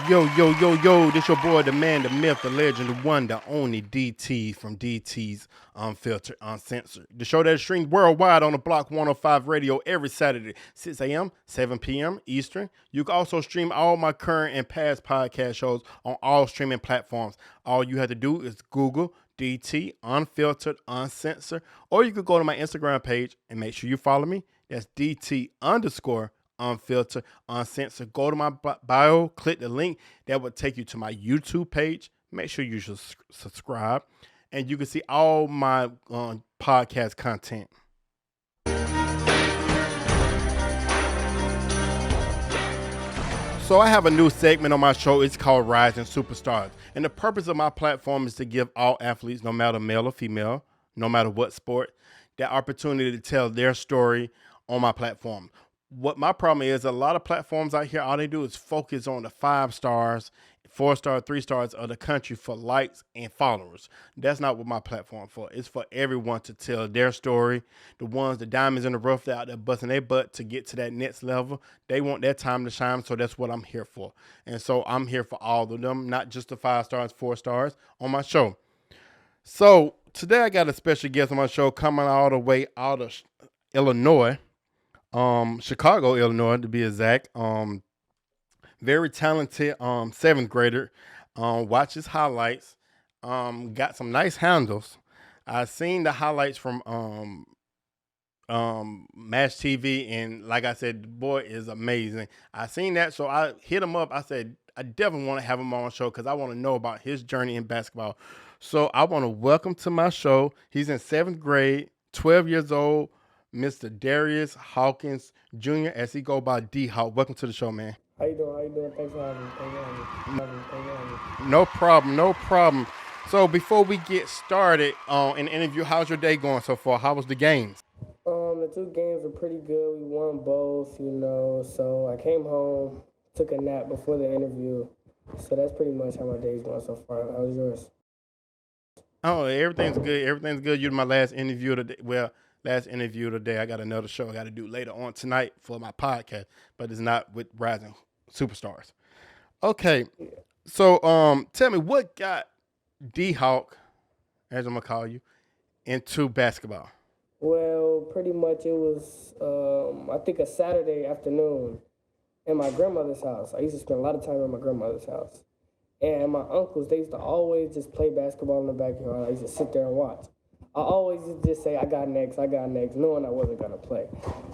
Yo, this your boy, the man, the myth, the legend, the one, the only DT from DT's Unfiltered, Uncensored. The show that streams worldwide on the Block 105 radio every Saturday, 6 a.m., 7 p.m. Eastern. You can also stream all my current and past podcast shows on all streaming platforms. All you have to do is Google DT Unfiltered, Uncensored, or you could go to my Instagram page and make sure you follow me. That's DT underscore unfiltered, uncensored. Go to my bio, click the link that will take you to my YouTube page. Make sure you should subscribe, and you can see all my podcast content. So I have a new segment on my show. It's called Rising Superstars, and the purpose of my platform is to give all athletes, no matter male or female, no matter what sport, the opportunity to tell their story on my platform. What my problem is, a lot of platforms out here, all they do is focus on the 5 stars, 4 star, 3 stars of the country for likes and followers. That's not what my platform for. It's for everyone to tell their story. The ones, the diamonds in the rough, they're out there busting their butt to get to that next level. They want their time to shine, so that's what I'm here for. And so I'm here for all of them, not just the 5 stars, 4 stars on my show. So today I got a special guest on my show coming all the way out of Illinois. Chicago, Illinois, to be exact. Very talented 7th grader. Watches highlights. Got some nice handles. I seen the highlights from Match TV, and like I said, the boy is amazing. I seen that, so I hit him up. I said I definitely want to have him on the show because I want to know about his journey in basketball. So I want to welcome to my show. He's in 7th grade, 12 years old, Mr. Darrius Hawkins Jr., as he go by DHawk. Welcome to the show, man. How you doing? How you doing? Thanks for having me. Thanks for having me. Thanks for having me. No problem, no problem. So before we get started in the interview, how's your day going so far? How was the games? The 2 games were pretty good. We won both, So I came home, took a nap before the interview. So that's pretty much how my day's going so far. How's yours? Oh, everything's good. Everything's good. You're my last interview today. Well, last interview today. I got another show I got to do later on tonight for my podcast, but it's not with Rising Superstars. Okay, Yeah. so tell me what got D Hawk, as I'm gonna call you, into basketball. Well, pretty much it was, I think, a Saturday afternoon in my grandmother's house. I used to spend a lot of time at my grandmother's house. And my uncles, they used to always just play basketball in the backyard. I used to sit there and watch. I always used to just say, I got next, knowing I wasn't going to play.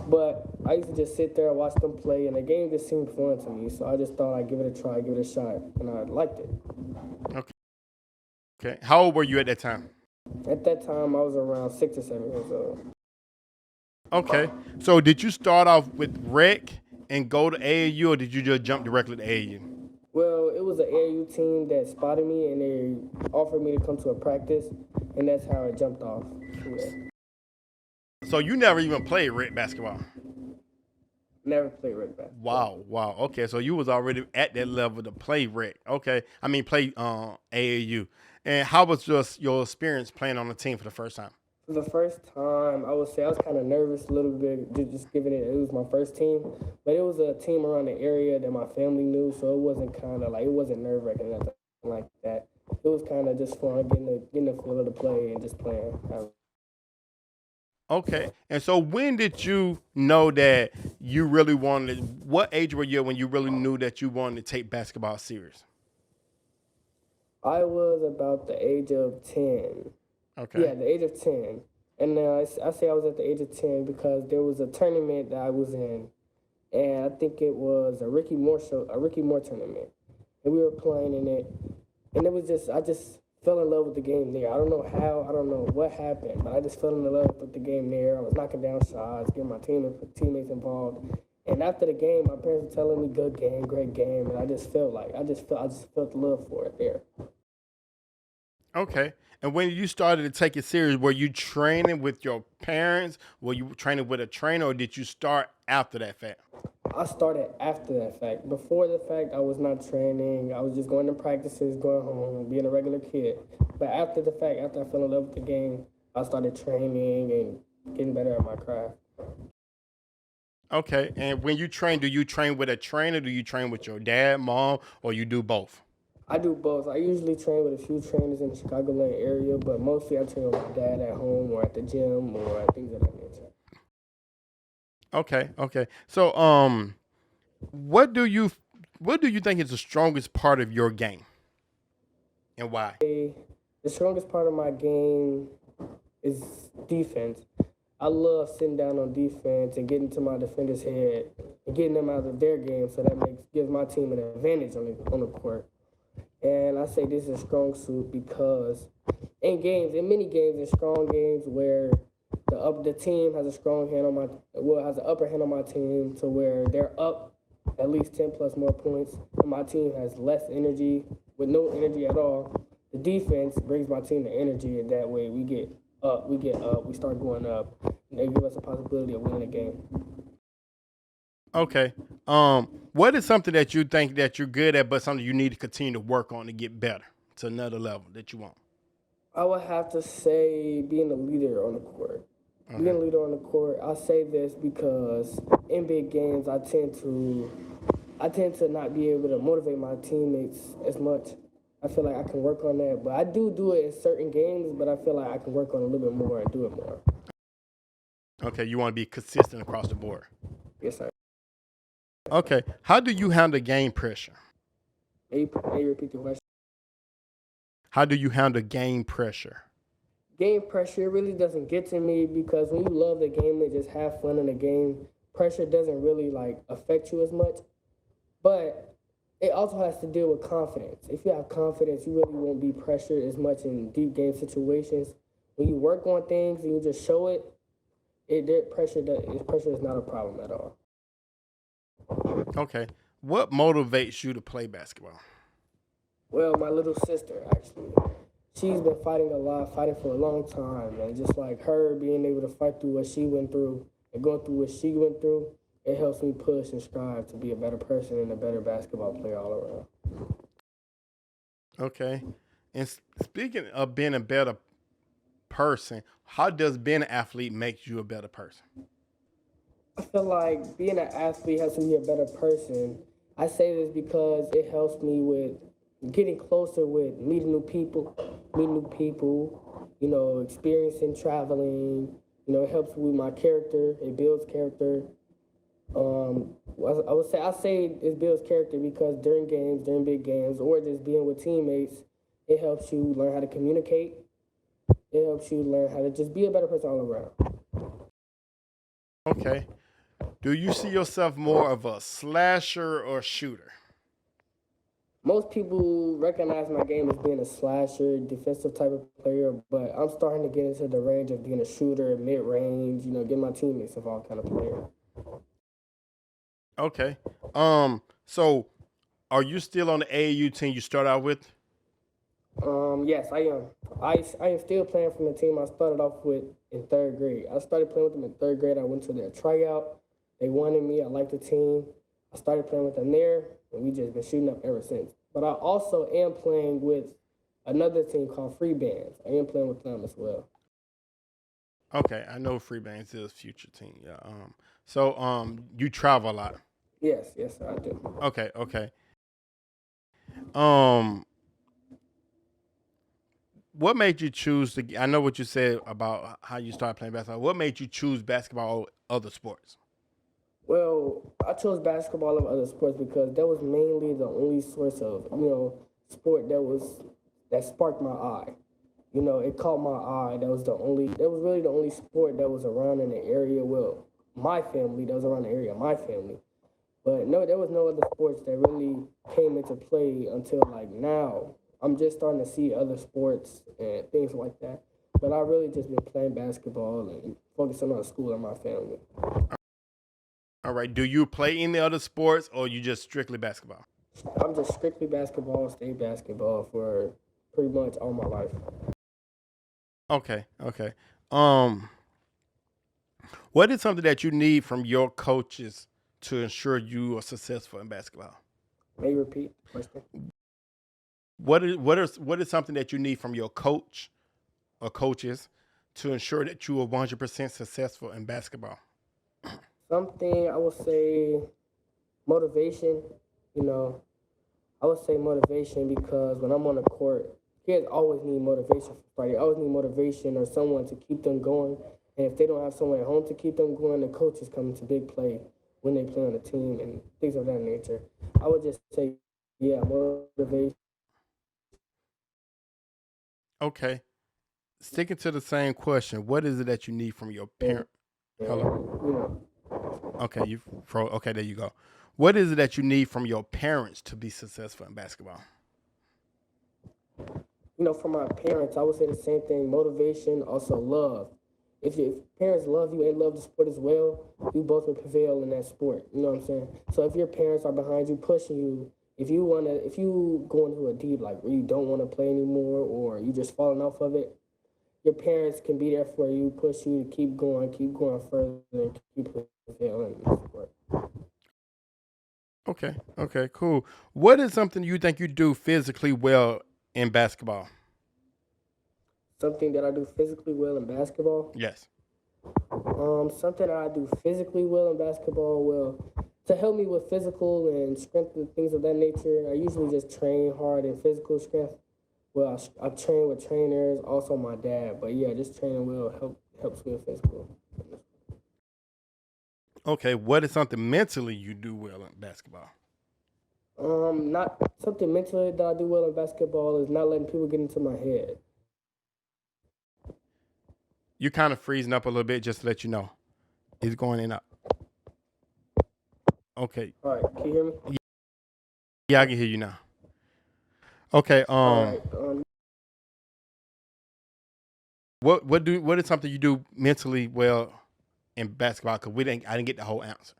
But I used to just sit there and watch them play, and the game just seemed fun to me. So I just thought I'd give it a try, give it a shot, and I liked it. Okay. Okay. How old were you at that time? At that time, I was around 6 or 7 years old. Okay. So did you start off with rec and go to AAU, or did you just jump directly to AAU? Well, it was an AAU team that spotted me, and they offered me to come to a practice, and that's how it jumped off. Yeah. So you never even played rec basketball. Never played red basketball. Wow. Okay, so you was already at that level to play rec. Okay, I mean play AAU. And how was just your experience playing on the team for the first time? For the first time, I would say I was kind of nervous a little bit, just giving it. It was my first team, but it was a team around the area that my family knew, so it wasn't kind of like it wasn't nerve wracking or nothing like that. It was kind of just fun, getting the feel of the play and just playing. Okay, and so when did you know that you really wanted? What age were you when you really knew that you wanted to take basketball serious? I was about the age of 10. Okay. Yeah, the age of 10. And I say I was at the age of 10 because there was a tournament that I was in, and I think it was a Ricky Moore tournament, and we were playing in it, and it was just I just fell in love with the game there. I don't know how, I don't know what happened, but I just fell in love with the game there. I was knocking down shots, getting my teammates involved, and after the game, my parents were telling me good game, great game, and I just felt like I just felt the love for it there. Okay. And when you started to take it serious, were you training with your parents? Were you training with a trainer, or did you start after that fact? I started after that fact. Before the fact, I was not training. I was just going to practices, going home, and being a regular kid. But after the fact, after I fell in love with the game, I started training and getting better at my craft. Okay. And when you train, do you train with a trainer? Do you train with your dad, mom, or you do both? I do both. I usually train with a few trainers in the Chicagoland area, but mostly I train with my dad at home or at the gym or things of that nature. Okay. Okay. So, what do you what do you think is the strongest part of your game, and why? The strongest part of my game is defense. I love sitting down on defense and getting to my defender's head and getting them out of their game, so that gives my team an advantage on the court. And I say this is a strong suit because in many games, in strong games where the team has a strong hand on has an upper hand on my team to where they're up at least 10 plus more points, and my team has less energy with no energy at all. The defense brings my team the energy, and that way we start going up, and they give us a possibility of winning the game. Okay. What is something that you think that you're good at, but something you need to continue to work on to get better to another level that you want? I would have to say being a leader on the court. Okay. Being a leader on the court, I say this because in big games I tend to not be able to motivate my teammates as much. I feel like I can work on that, but I do it in certain games, but I feel like I can work on it a little bit more and do it more. Okay, you want to be consistent across the board. Yes, sir. Okay, how do you handle game pressure? May you repeat the question? How do you handle game pressure? Game pressure really doesn't get to me because when you love the game and just have fun in the game, pressure doesn't really affect you as much. But it also has to deal with confidence. If you have confidence, you really won't be pressured as much in deep game situations. When you work on things and you just show it, pressure is not a problem at all. Okay, what motivates you to play basketball? Well, my little sister, actually. She's been fighting for a long time. And just like her being able to fight through what she went through and going through what she went through, it helps me push and strive to be a better person and a better basketball player all around. Okay, and speaking of being a better person, how does being an athlete make you a better person? I feel like being an athlete helps me be a better person. I say this because it helps me with getting closer with meeting new people, experiencing traveling. It helps with my character. It builds character. I say it builds character because during big games, or just being with teammates, it helps you learn how to communicate. It helps you learn how to just be a better person all around. Okay, do you see yourself more of a slasher or shooter? Most people recognize my game as being a slasher, defensive type of player, but I'm starting to get into the range of being a shooter, mid-range, getting my teammates involved kind of player. Okay, so are you still on the AAU team you start out with? Yes, I am. I am still playing from the team I started off with in third grade. I started playing with them in third grade. I went to their tryout. They wanted me. I liked the team. I started playing with them there, and we just been shooting up ever since. But I also am playing with another team called Free Bands. I am playing with them as well. Okay, I know Free Bands is future team. Yeah. You travel a lot. Yes, I do. Okay, okay. Um, what made you choose to? I know what you said about how you started playing basketball. What made you choose basketball over other sports? Well, I chose basketball over other sports because that was mainly the only source of, sport that sparked my eye. It caught my eye. That was really the only sport that was around in the area. Well, that was around the area of my family. But no, there was no other sports that really came into play until now. I'm just starting to see other sports and things like that. But I really just been playing basketball and focusing on school and my family. All right. Do you play any other sports, or you just strictly basketball? I'm just strictly basketball, state basketball for pretty much all my life. Okay, okay. Um, what is something that you need from your coaches to ensure you are successful in basketball? May you repeat the question? What is something that you need from your coach or coaches to ensure that you are 100% successful in basketball? Something I would say motivation. You know, I would say motivation because when I'm on the court, kids always need motivation for Friday. Always need motivation or someone to keep them going. And if they don't have someone at home to keep them going, the coaches come into big play when they play on the team and things of that nature. I would just say, yeah, motivation. Okay. Sticking to the same question, what is it that you need from your parent? Hello. You know, Okay, okay, there you go. What is it that you need from your parents to be successful in basketball? from my parents, I would say the same thing. Motivation, also love. If your parents love you and love the sport as well, you both will prevail in that sport. You know what I'm saying? So if your parents are behind you, pushing you, if you go into a deep like where you don't want to play anymore or you just falling off of it, your parents can be there for you, push you to keep going further, and keep prevailing in the sport. Okay, cool. What is something you think you do physically well in basketball? Something that I do physically well in basketball. Yes. Something that I do physically well in basketball, well, to help me with physical and strength and things of that nature, I usually just train hard in physical strength. Well, I train with trainers, also my dad, but yeah, just training well helps me with physical. Okay, what is something mentally you do well in basketball? Not something mentally that I do well in basketball is not letting people get into my head. You're kind of freezing up a little bit just to let you know. It's going in up. Okay. All right, can you hear me? Yeah, I can hear you now. Okay, All right. what is something you do mentally well in basketball? Cause I didn't get the whole answer.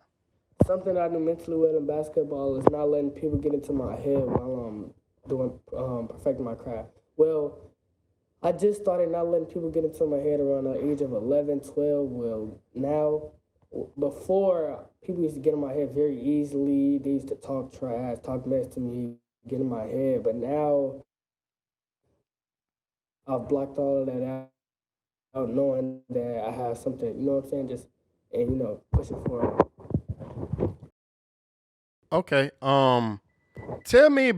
Something I do mentally well in basketball is not letting people get into my head while I'm doing perfecting my craft. Well, I just started not letting people get into my head around the age of 11, 12. Well, now, before, people used to get in my head very easily. They used to talk trash, talk mess to me, get in my head. But now, I've blocked all of that out knowing that I have something, you know what I'm saying? Just, and, pushing forward. Okay. Tell me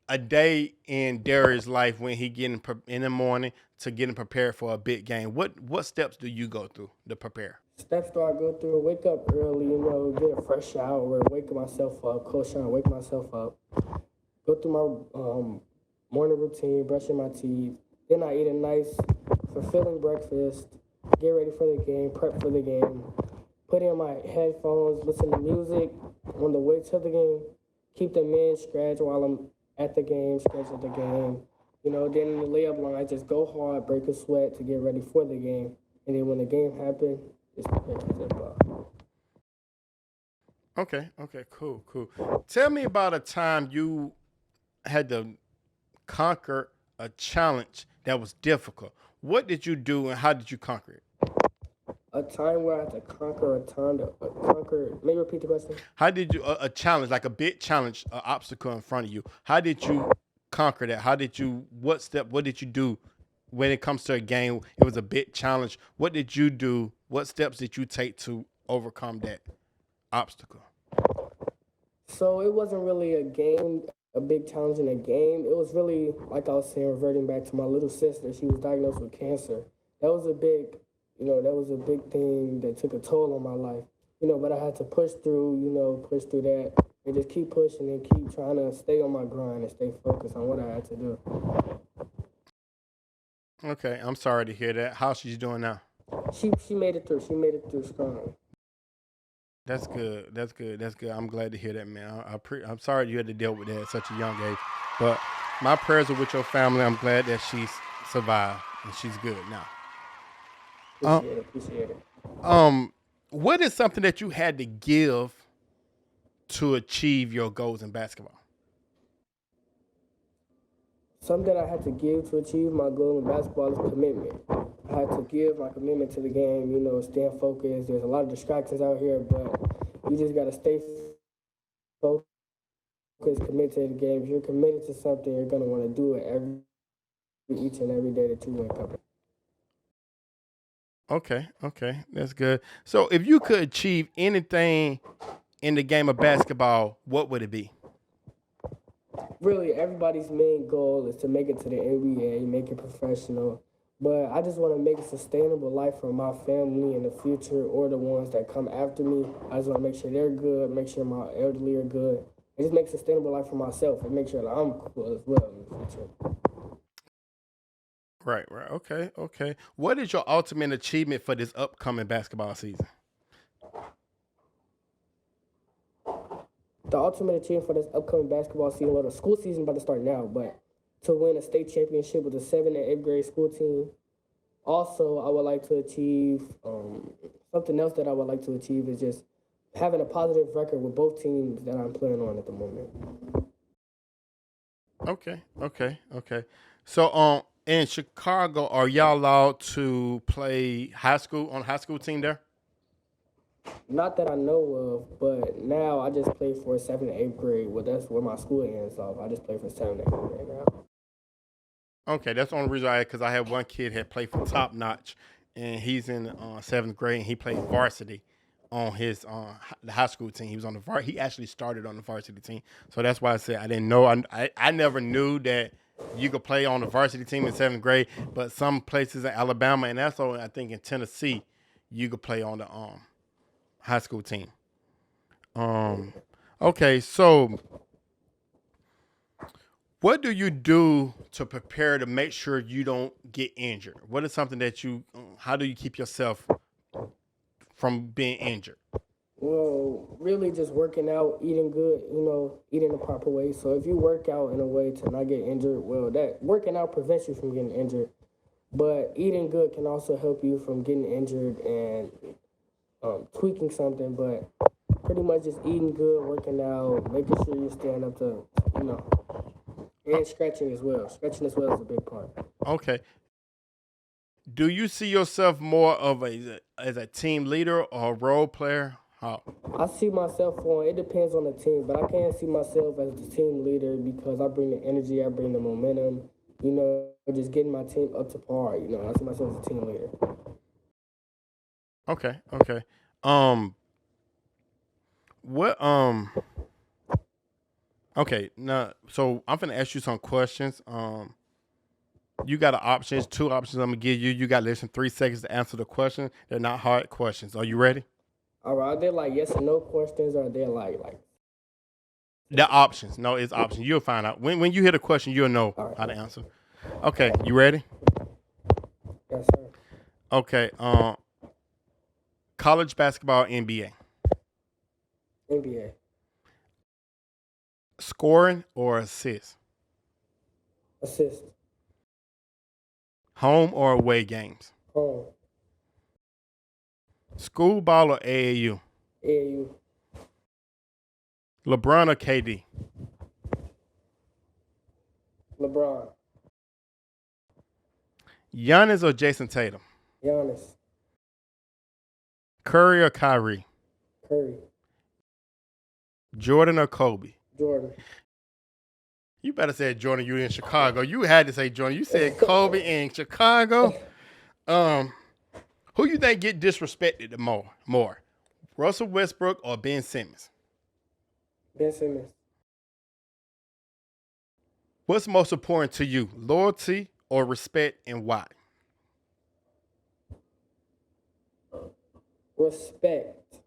a day in Darrius' life when he getting in the morning to getting prepared for a big game. What steps do you go through to prepare? Steps do I go through? Wake up early, get a fresh shower, wake myself up, cold shower, wake myself up, go through my morning routine, brushing my teeth. Then I eat a nice, fulfilling breakfast, get ready for the game, prep for the game, put in my headphones, listen to music on the way to the game, keep them in, scratch while I'm at the game, scratch at the game. Then in the layup line, I just go hard, break a sweat to get ready for the game. And then when the game happens, just prepare to zip up. Okay, cool. Tell me about a time you had to conquer a challenge that was difficult. What did you do and how did you conquer it? A time where I had to conquer a time to conquer. Maybe repeat the question. How did you a challenge like a big challenge, an obstacle in front of you? How did you conquer that? What did you do when it comes to a game? It was a big challenge. What did you do? What steps did you take to overcome that obstacle? So it wasn't really a game, a big challenge in a game. It was really, like I was saying, reverting back to my little sister. She was diagnosed with cancer. That was a big, that was a big thing that took a toll on my life. But I had to push through that and just keep pushing and keep trying to stay on my grind and stay focused on what I had to do. Okay, I'm sorry to hear that. How's she doing now? She made it through. She made it through strong. That's good. I'm glad to hear that, man. I'm sorry you had to deal with that at such a young age, but my prayers are with your family. I'm glad that she's survived and she's good now. Appreciate it. What is something that you had to give to achieve your goals in basketball? Something I had to give to achieve my goal in basketball is commitment. I had to give my commitment to the game, staying focused. There's a lot of distractions out here, but you just got to stay focused, committed to the game. If you're committed to something, you're going to want to do it each and every day that you wake up. Okay, okay, that's good. So, if you could achieve anything in the game of basketball, what would it be? Really, everybody's main goal is to make it to the NBA, make it professional. But I just want to make a sustainable life for my family in the future or the ones that come after me. I just want to make sure they're good, make sure my elderly are good, and just make a sustainable life for myself and make sure that I'm cool as well in the future. Right, right. Okay, okay. What is your ultimate achievement for this upcoming basketball season? The ultimate achievement for this upcoming basketball season, well, the school season about to start now, but to win a state championship with the 7th and 8th grade school team. Also, I would like to achieve something else that I would like to achieve is just having a positive record with both teams that I'm playing on at the moment. Okay, okay, okay. So, in Chicago, are y'all allowed to play high school on a high school team there? Not that I know of, but now I just play for 7th and 8th grade. Well, that's where my school ends off. I just play for 7th and 8th grade now. Okay, that's the only reason I because I had one kid had played for Top Notch, and he's in seventh grade, and he played varsity on his the high school team. He was on the he actually started on the varsity team, so that's why I said I didn't know. I never knew that you could play on the varsity team in seventh grade, but some places in Alabama and also I think in Tennessee, you could play on the high school team. Um, okay, so what do you do to prepare to make sure you don't get injured? What is something that you? How do you keep yourself from being injured? Well, really just working out, eating good, eating the proper way. So if you work out in a way to not get injured, well, that working out prevents you from getting injured. But eating good can also help you from getting injured and tweaking something. But pretty much just eating good, working out, making sure you stand up to, you know, and stretching as well. Stretching as well is a big part. Okay. Do you see yourself more of a as a team leader or a role player? How? I see myself on, it depends on the team, but I can't see myself as the team leader because I bring the energy, I bring the momentum, just getting my team up to par. I see myself as a team leader. Okay. Okay. Um. What? Okay. Now, so I'm gonna ask you some questions. You got options, two options I'm gonna give you. You got less than 3 seconds to answer the question. They're not hard questions. Are you ready? All right, are there like yes or no questions, or are there like The options. No, it's options. You'll find out. When you hear the question, you'll know all right, how to answer. Okay, you ready? yes sir. Okay. College basketball, NBA. NBA, Scoring or assist? assist, Home or away games? home, School ball or AAU? AAU, LeBron or KD? LeBron, Giannis or Jason Tatum? Giannis, Curry or Kyrie? Curry, Jordan or Kobe? Jordan. You better say Jordan. You in Chicago. You had to say Jordan. You said Kobe in Chicago. Um, who you think get disrespected the more? Russell Westbrook or Ben Simmons? Ben Simmons, What's most important to you, loyalty or respect, and why? respect.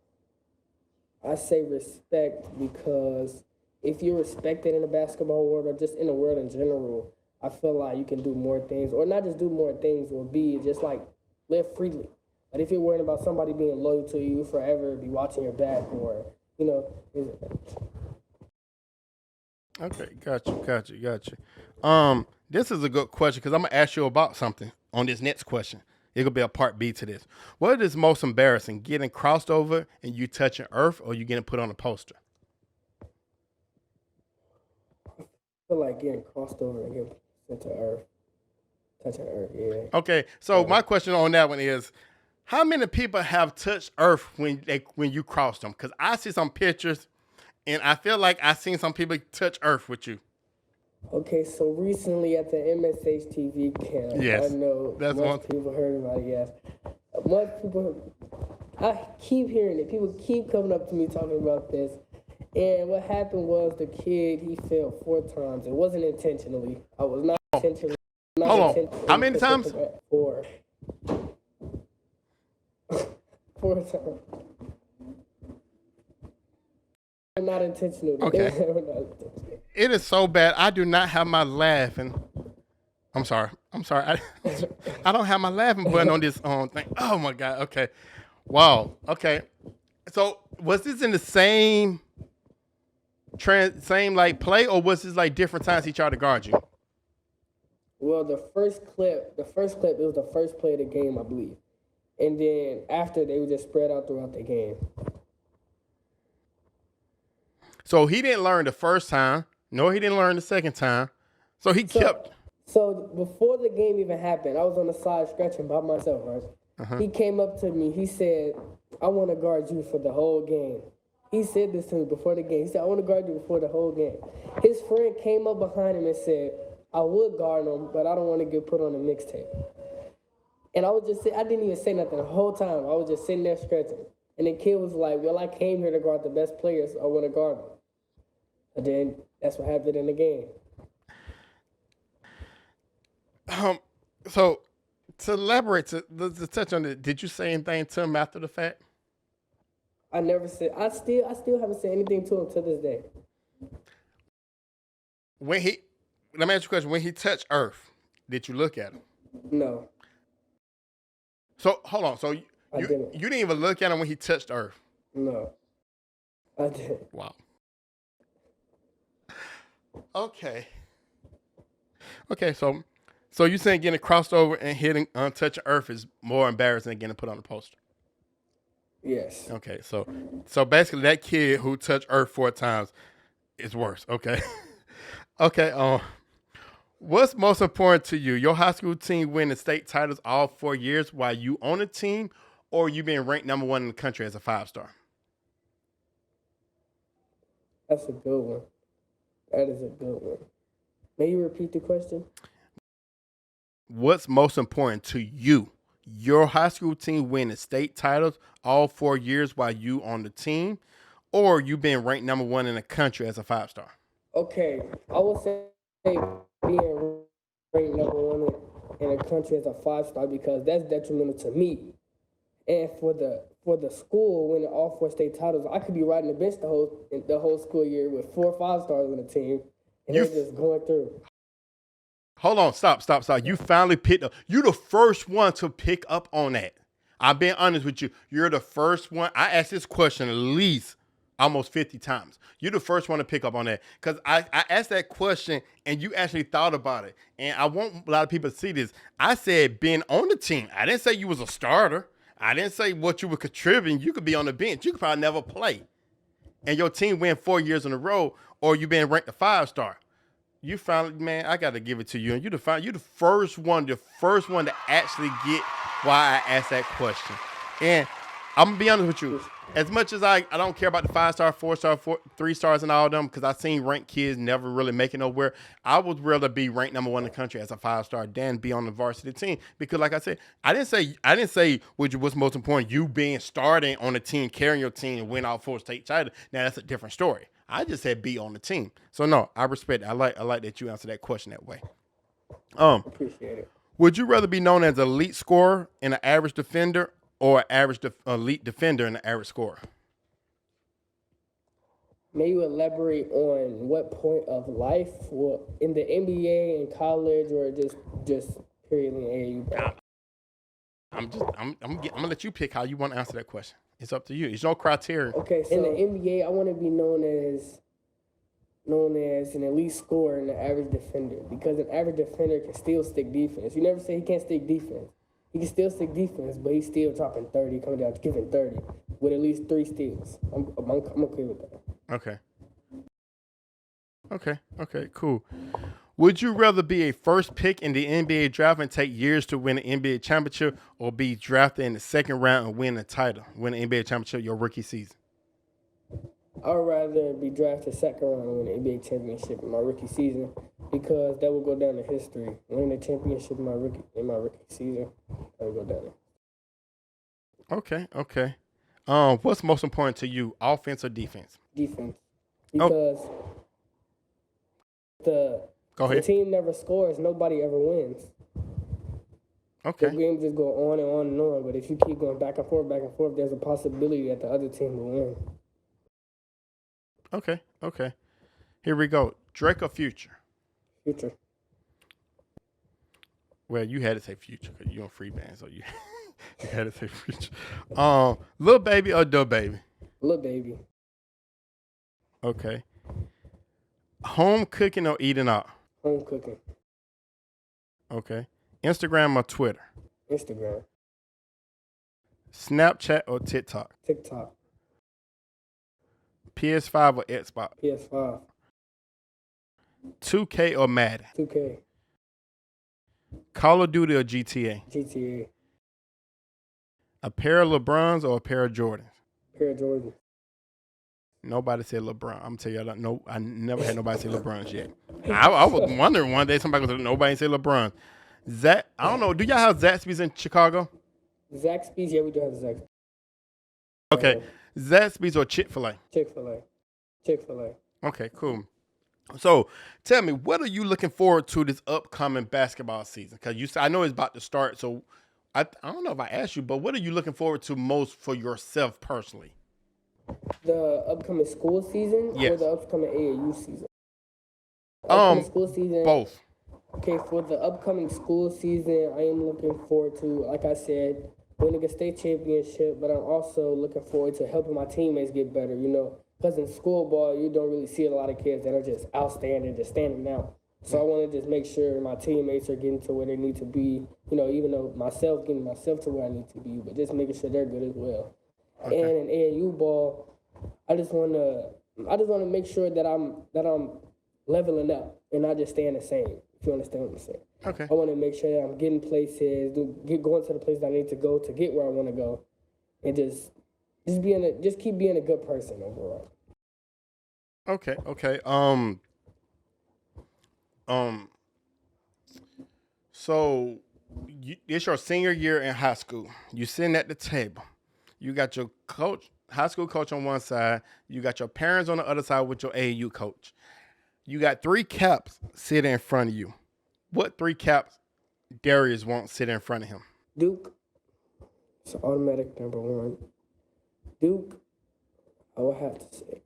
I say respect because if you're respected in the basketball world or just in the world in general, I feel like you can do more things, or not just do more things, or be just like live freely. But if you're worried about somebody being loyal to you forever, be watching your back, or you know, Okay, got you. This is a good question because I'm gonna ask you about something on this next question. It'll be a part B to this. What is most embarrassing, getting crossed over and you touching Earth, or you getting put on a poster? I feel like getting crossed over and getting sent to Earth, touching Earth. Yeah. Okay, so my question on that one is, how many people have touched Earth when you crossed them? Because I see some pictures, and I feel like I seen some people touch Earth with you. Okay, so recently at the MSH TV camp, I Yes, know that's one. most people heard about it, yes. Most people, I keep hearing it. People keep coming up to me talking about this. And what happened was the kid, he fell 4 times. It wasn't intentionally. I was not intentionally. Hold on. How many times? 4. 4 times. Not intentional. Okay. It is so bad. I do not have my laughing. I'm sorry. I don't have my laughing button on this thing. Oh my God. Okay. Wow. Okay. So was this in the same like play, or was this like different times he tried to guard you? Well, the first clip, it was the first play of the game, I believe. And then after, they would just spread out throughout the game. So he didn't learn the first time, nor he didn't learn the second time. So he kept. So before the game even happened, I was on the side stretching by myself, right? He came up to me. He said, I want to guard you for the whole game. He said this to me before the game. He said, I want to guard you before the whole game. His friend came up behind him and said, I would guard him, but I don't want to get put on a mixtape. And I was just I didn't even say nothing the whole time. I was just sitting there stretching. And the kid was like, well, I came here to guard the best players. So I want to guard them. And then that's what happened in the game. So to elaborate, to touch on it, did you say anything to him after the fact? I never said. I still haven't said anything to him to this day. Let me ask you a question. When he touched Earth, did you look at him? No. So hold on. So you didn't even look at him when he touched Earth? No, I didn't. Wow. Okay. So you saying getting crossed over and hitting touching Earth is more embarrassing than getting put on the poster? Yes. Okay. So basically, that kid who touched Earth 4 times is worse. Okay. Okay. What's most important to you? Your high school team winning state titles all 4 years while you on the team, or you being ranked number 1 in the country as a 5-star? That's a good one. That is a good one. May you repeat the question? What's most important to you? Your high school team winning state titles all 4 years while you on the team, or you being ranked number 1 in the country as a 5-star? Okay, I would say being ranked number 1 in the country as a 5-star because that's detrimental to me. And for the school winning all 4 state titles, I could be riding the bench the whole school year with 4 5-stars on the team, and they're just going through. Hold on, stop. You finally picked up. You're the first one to pick up on that. I'm being honest with you. You're the first one. I asked this question at least almost 50 times. You're the first one to pick up on that. Because I asked that question and you actually thought about it. And I want a lot of people to see this. I said being on the team. I didn't say you was a starter. I didn't say what you were contributing. You could be on the bench. You could probably never play. And your team win 4 years in a row, or you being ranked a 5-star. You finally, man, I got to give it to you. And you're the first one to actually get why I asked that question. And I'm going to be honest with you. As much as I don't care about the 5-star, 4-star, 3 stars and all of them, because I've seen ranked kids never really make it nowhere, I would rather be ranked number 1 in the country as a 5-star than be on the varsity team. Because like I said, I didn't say what's most important, you being starting on the team, carrying your team and win all 4 state titles. Now that's a different story. I just said be on the team. So no, I respect it. I like that you answer that question that way. Appreciate it. Would you rather be known as an elite scorer and an average defender, or average elite defender and an average scorer? May you elaborate on what point of life, or in the NBA, in college, or just period in AAU? I'm gonna let you pick how you want to answer that question. It's up to you. It's no criteria. Okay, so in the NBA, I want to be known as an elite scorer and an average defender, because an average defender can still stick defense. You never say he can't stick defense. He can still stick defense, but he's still dropping 30, coming down, giving 30 with at least 3 steals. I'm okay with that. Okay, cool. Would you rather be a first pick in the NBA draft and take years to win an NBA championship, or be drafted in the 2nd round and win a title, win an NBA championship your rookie season? I'd rather be drafted 2nd round and win an NBA championship in my rookie season, because that will go down in history. Winning a championship in my rookie season, that will go down. Okay. What's most important to you, offense or defense? Defense. Oh, Because the go the ahead. team never scores, nobody ever wins. The Okay. game just go on and on and on. But if you keep going back and forth, there's a possibility that the other team will win. Okay. Here we go. Drake or Future? Future. Well, you had to say Future because you on free band, so you you had to say Future. Lil Baby or Duh Baby? Little baby. Okay. Home cooking or eating out? Home cooking. Okay. Instagram or Twitter? Instagram. Snapchat or TikTok? TikTok. PS5 or Xbox? PS5. 2K or Madden? 2K. Call of Duty or GTA? GTA. A pair of LeBrons or a pair of Jordans? Pair of Jordan. Nobody said LeBron. I'm gonna tell you, I never had nobody say LeBrons yet. I was wondering one day somebody was like, nobody say LeBron. Zach, I don't know. Do y'all have Zaxby's in Chicago? Zaxby's, yeah, we do have Zaxby's. Okay, Zaxby's or Chick-fil-A? Chick-fil-A. Chick-fil-A. Okay, cool. So tell me, what are you looking forward to this upcoming basketball season? Because I know it's about to start. So I don't know if I asked you, but what are you looking forward to most for yourself personally? The upcoming school season or Yes. the upcoming AAU season? Upcoming school season. Both. Okay, for the upcoming school season, I am looking forward to, like I said, winning a state championship, but I'm also looking forward to helping my teammates get better, Because in school ball, you don't really see a lot of kids that are just outstanding, just standing out. So I want to just make sure my teammates are getting to where they need to be, even though getting myself to where I need to be, but just making sure they're good as well. Okay. And in AAU ball, I just want to make sure that I'm leveling up and not just staying the same. If you understand what I'm saying. Okay. I want to make sure that I'm getting places, going to the place that I need to go to get where I want to go, and just keep being a good person overall. Okay. So it's your senior year in high school. You sitting at the table. You got your high school coach on one side. You got your parents on the other side with your AAU coach. You got 3 caps sitting in front of you. What 3 caps Darrius won't sit in front of him? Duke, it's automatic number 1. Duke, I would have to say.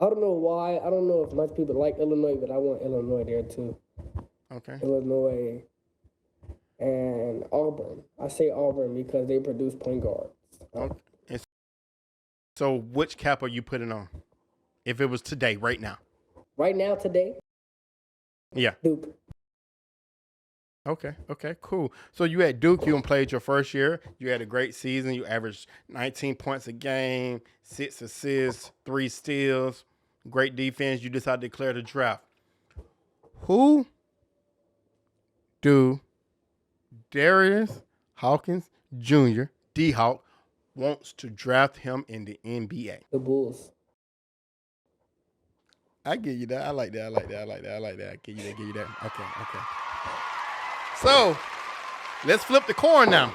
I don't know why. I don't know if much people like Illinois, but I want Illinois there too. Okay. Illinois and Auburn. I say Auburn because they produce point guards. Okay. So which cap are you putting on? If it was today, right now? Right now, today? Yeah. Duke. Okay, cool. So you at Duke, you played your first year. You had a great season. You averaged 19 points a game, 6 assists, 3 steals, great defense. You decided to declare the draft. Who do Darrius Hawkins Jr., DHawk, wants to draft him in the NBA? The Bulls. I give you that. I like that. I give you that. Okay. So, let's flip the coin now.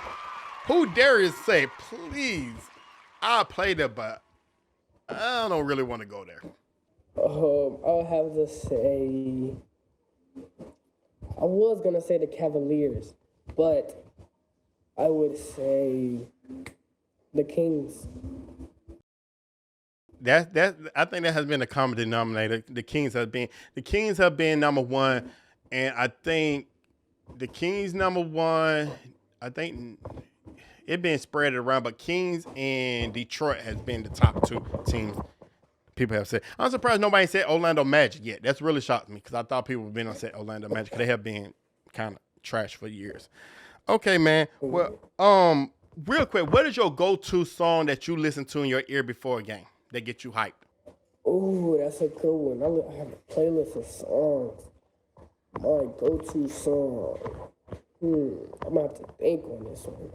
Who Darrius say, please, I'll play there, but I don't really want to go there. I'll have to say, I was going to say the Cavaliers, but I would say the Kings. I think that has been a common denominator. The Kings have been number 1, and I think the Kings number 1. I think it been spread around, but Kings and Detroit has been the top 2 teams. People have said. I'm surprised nobody said Orlando Magic yet. That's really shocked me because I thought people would been on set Orlando Magic because they have been kind of trash for years. Okay, man. Well, real quick, what is your go-to song that you listen to in your ear before a game that gets you hyped? Oh, that's a good one. I have a playlist of songs. My go-to song. I'm going to have to think on this one.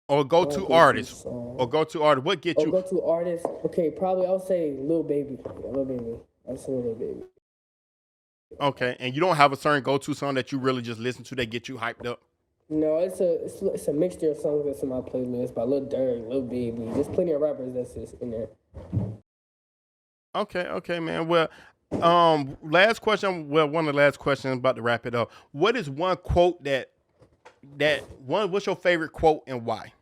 Or go-to artist. Or go-to artist. What gets you? Go-to artist. Okay, probably I'll say Lil Baby. Yeah, Lil Baby. I'll say Lil Baby. Okay, and you don't have a certain go-to song that you really just listen to that get you hyped up? No, it's a mixture of songs that's in my playlist by Lil Durk, Lil Baby. There's plenty of rappers that's just in there. Okay, man. Well, last question. Well, one of the last questions about to wrap it up. What is one quote what's your favorite quote and why?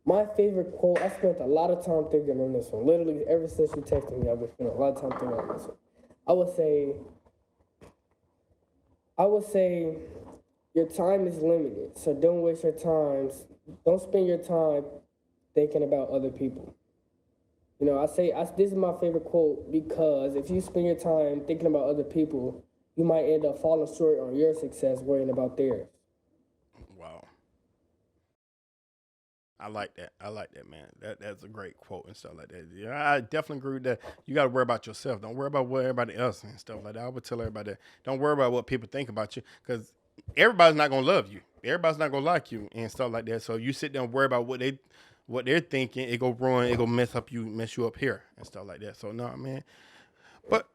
My favorite quote, I spent a lot of time thinking on this one. Literally, ever since you texted me, I've been spending a lot of time thinking on this one. I would say, I would say, your time is limited, so don't waste your time. Don't spend your time thinking about other people. This is my favorite quote because if you spend your time thinking about other people, you might end up falling short on your success worrying about theirs. Wow. I like that, man. That's a great quote and stuff like that. Yeah, I definitely agree with that. You got to worry about yourself. Don't worry about what everybody else and stuff like that. I would tell everybody that. Don't worry about what people think about you because everybody's not gonna love you. Everybody's not gonna like you and stuff like that. So you sit there and worry about what they're thinking. It go ruin. It go mess you up here and stuff like that. So no, man. But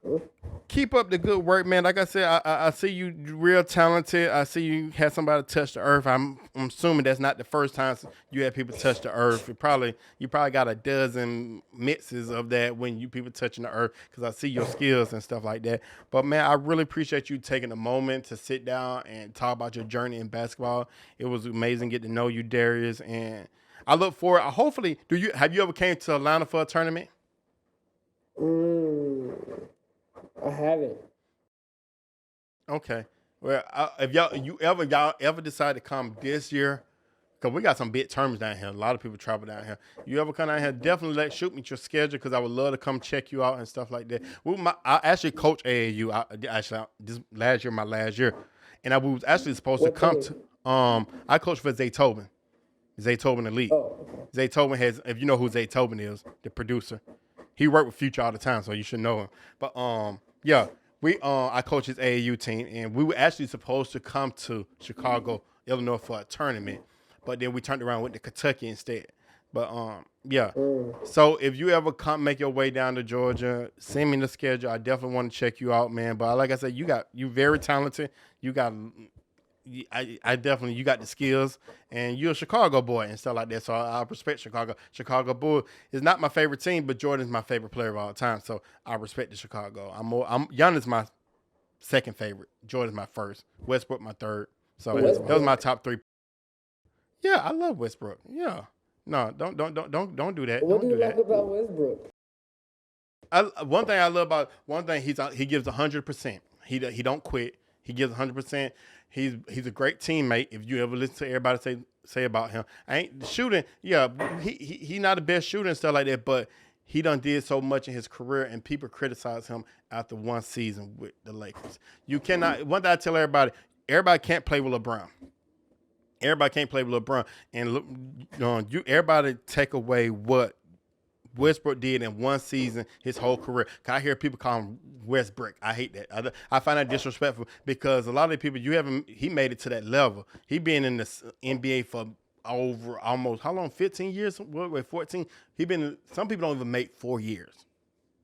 keep up the good work, man. Like I said, I see you real talented. I see you had somebody touch the earth. I'm assuming that's not the first time you had people touch the earth. You probably got a dozen mixes of that when you people touching the earth because I see your skills and stuff like that. But man, I really appreciate you taking a moment to sit down and talk about your journey in basketball. It was amazing getting to know you, Darrius, and I look forward. Hopefully, have you ever came to Atlanta for a tournament? Mm, I haven't. Okay. Well, if y'all ever decide to come this year, because we got some big terms down here. A lot of people travel down here. You ever come down here? Definitely shoot me your schedule because I would love to come check you out and stuff like that. I actually coach AAU. This last year, my last year, and I was actually supposed to What come team? to. I coach for Zaytoven Elite. Oh, okay. Zaytoven has, if you know who Zaytoven is, the producer. He worked with Future all the time, so you should know him. But yeah, I coach his AAU team, and we were actually supposed to come to Chicago, Illinois for a tournament, but then we turned around and went to Kentucky instead. But yeah. So if you ever come make your way down to Georgia, send me the schedule. I definitely want to check you out, man. But like I said, you very talented. You got I definitely you got the skills, and you're a Chicago boy and stuff like that. So I respect Chicago. Chicago Bull is not my favorite team, but Jordan's my favorite player of all time. So I respect the Chicago. I'm Giannis my second favorite. Jordan's my first. Westbrook my third. So those are my Westbrook. top three. Yeah, I love Westbrook. Yeah. No, don't do that. What do Don't you do like that. about Westbrook? One thing I love about one thing he gives 100%. He don't quit. He gives 100%. He's a great teammate. If you ever listen to everybody say about him, I ain't shooting. Yeah, he not the best shooter and stuff like that, but he done did so much in his career, and people criticize him after one season with the Lakers. You cannot. One thing I tell everybody, everybody can't play with LeBron. Everybody can't play with LeBron, and everybody take away what Westbrook did in one season his whole career. I hear people call him Westbrook. I hate that. I find that disrespectful because a lot of the people he made it to that level. He been in the NBA for over almost how long? 15 years? Wait, 14? Some people don't even make 4 years.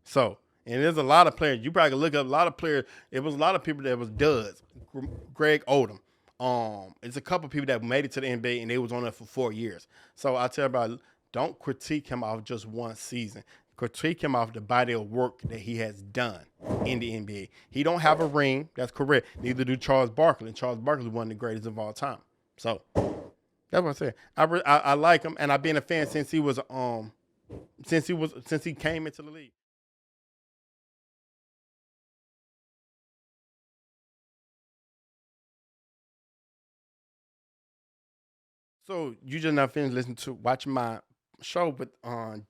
So, and there's a lot of players. You probably can look up a lot of players. It was a lot of people that was duds. Greg Odom. It's a couple people that made it to the NBA and they was on it for 4 years. So I tell everybody, don't critique him off just one season. Critique him off the body of work that he has done in the NBA. He don't have a ring. That's correct. Neither do Charles Barkley. And Charles Barkley is one of the greatest of all time. So that's what I said. I like him, and I've been a fan since he came into the league. So you just not finished listening to watching my show with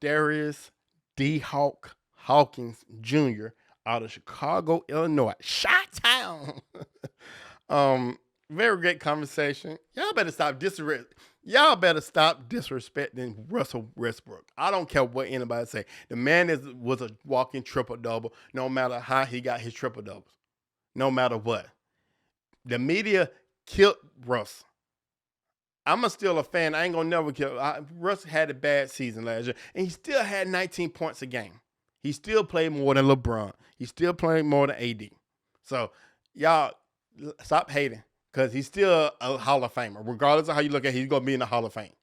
Darius DHawk Hawkins Jr. out of Chicago, Illinois, Shot Town. Very great conversation. Y'all better stop disrespecting Russell Westbrook. I don't care what anybody say. The man was a walking triple double. No matter how he got his triple doubles, no matter what, the media killed Russ. I'm still a fan. I ain't gonna never kill. Russ had a bad season last year, and he still had 19 points a game. He still played more than LeBron. He still played more than AD. So y'all stop hating. because he's still a Hall of Famer. Regardless of how you look at it, he's going to be in the Hall of Fame.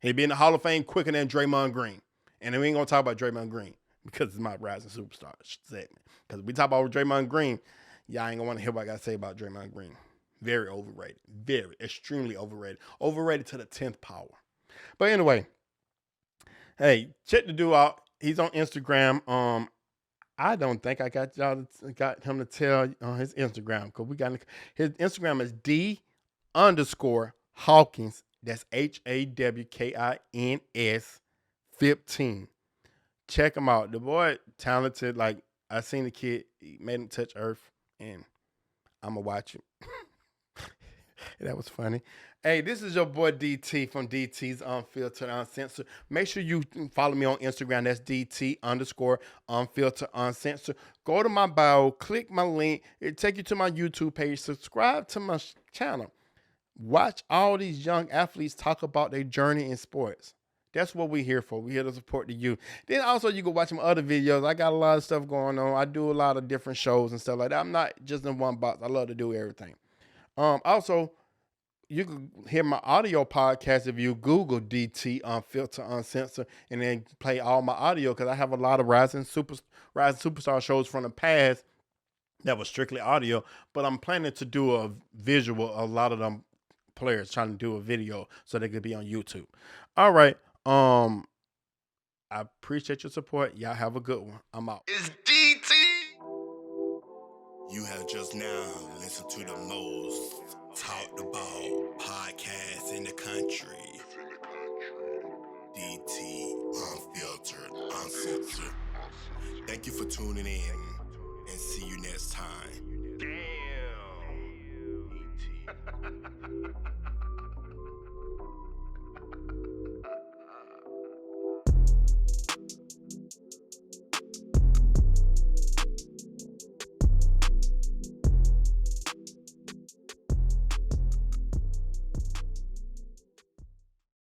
He'll be in the Hall of Fame quicker than Draymond Green. And we ain't going to talk about Draymond Green because it's my Rising Superstar segment. Because we talk about Draymond Green, y'all ain't going to want to hear what I got to say about Draymond Green. Very overrated. Very, extremely overrated. Overrated to the 10th power. But anyway, hey, check the dude out. He's on Instagram. I don't think I got him to tell his Instagram, because his Instagram is D_Hawkins. That's HAWKINS 15. Check him out. The boy talented. Like, I seen the kid, he made him touch earth, and I'ma watch him. That was funny. Hey, this is your boy DT from DT's Unfiltered Uncensored. Make sure you follow me on Instagram. That's DT_Unfiltered Uncensored. Go to my bio, click my link. It'll take you to my YouTube page. Subscribe to my channel. Watch all these young athletes talk about their journey in sports. That's what we're here for. We're here to support the youth. Then also you can watch my other videos. I got a lot of stuff going on. I do a lot of different shows and stuff like that. I'm not just in one box. I love to do everything. Also, you can hear my audio podcast if you Google DT Unfiltered Uncensored, and then play all my audio, because I have a lot of Rising Superstar shows from the past that was strictly audio. But I'm planning to do a visual. A lot of them players trying to do a video so they could be on YouTube. All right. I appreciate your support. Y'all have a good one. I'm out. It's DT. You have just now listened to the most talked about podcast in the country. DT Unfiltered Uncensored. Thank you for tuning in, and see you next time.